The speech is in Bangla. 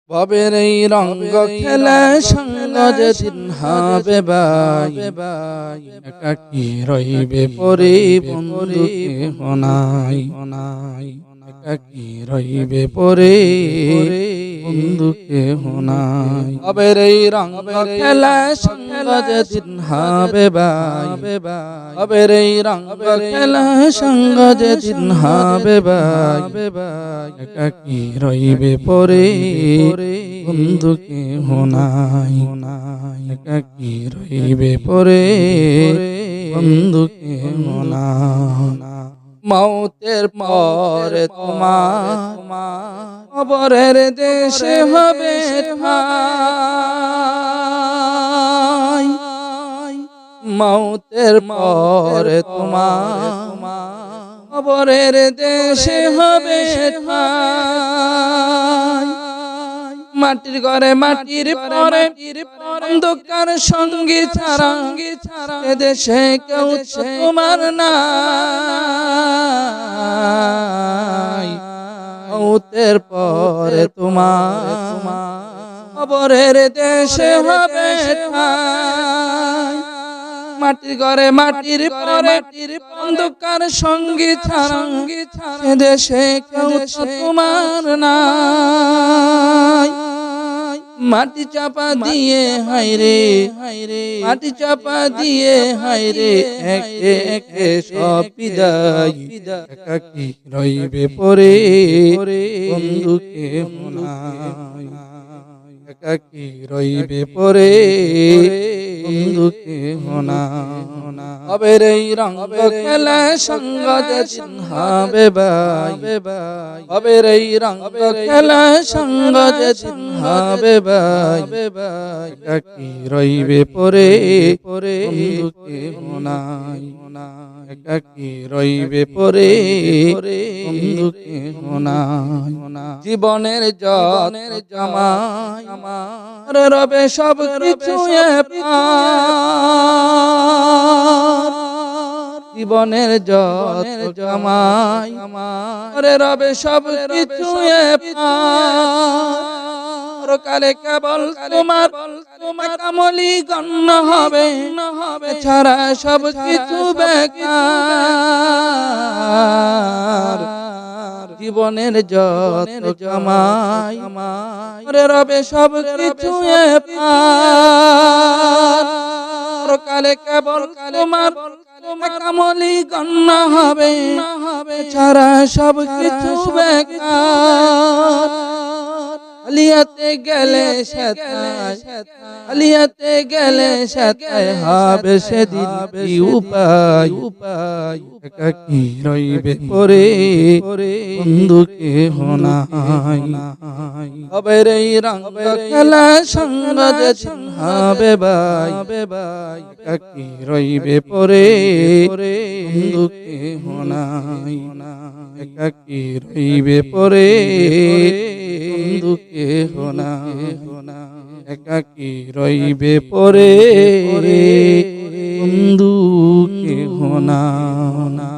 ভবের এই রঙ্গ খেলা সঙ্গ যেদিন হবে ভাই, একাকী রইবে পরে বন্ধু কেহ নাই, একাকী রইবে পরে বন্ধু কেহ নাই। ভবের এই রঙ্গ খেলা সঙ্গ যেদিন হবে ভাই, ভবের এই রঙ্গ খেলা সঙ্গ যেদিন হবে ভাই, একাকী রইবে পরে বন্ধু কেহ নাই, একাকী রইবে পরে বন্ধু কেহ নাই। মৌতের পরে তোমার কবরের দেশে হবে ঠাই, মৌতের পরে তোমার কবরের দেশে হবে ঠাই। মাটির ঘরে মাটির পরে অন্ধকার সঙ্গী ছাড়া এদেশে কেউ তোমার নাই। মৌতের পরে তোমার কবরের দেশে হবে ঠাই। মাটির ঘরে মাটির পরে অন্ধকার সঙ্গী ছাড়া এদেশে কেউ তোমার নাই। মাটি চাপা দিয়ে হায়রে মাটি চাপা দিয়ে হায়রে একে একে সব বিদায়, একাকী রইবে পরে বন্ধু কেহ নাই, একাকী রইবে পরে বন্ধু কেহ নাই। ভবের এই রঙ্গ খেলা সঙ্গ যেদিন হবে ভাই, ভবের এই রঙ্গ খেলা সঙ্গ যেদিন হবে ভাই, একাকী রইবে পরে বন্ধু কেহ নাই, একাকী রইবে পরে বন্ধু কেহ নাই। জীবনের যত্নের জামাই রবে সব কিছু জীবনের যত জামাই রবে সব কিছু কালে কেবল তোমার কামলি গণ্য হবে ছাড়া সব কিছু বেকার। জীবনের যত জামাই রবে সব কিছু কালে কেবল তোমার কামলি গণ্য হবে ছাড়া সব কিছু বেকার। আলিয়াতে গেলে আলিয়াতে গেলে সেতায় হবে সেদিন কি উপায়, একাকী রইবে পরে বন্ধু কেহ নাই। ভবের এই রঙ্গ খেলা সঙ্গ যেদিন হবে ভাই, একাকী রইবে পরে বন্ধু কেহ নাই, একাকী রইবে পরে বন্ধু কেহ নাই, একাকী রইবে পরে বন্ধু কেহ নাই।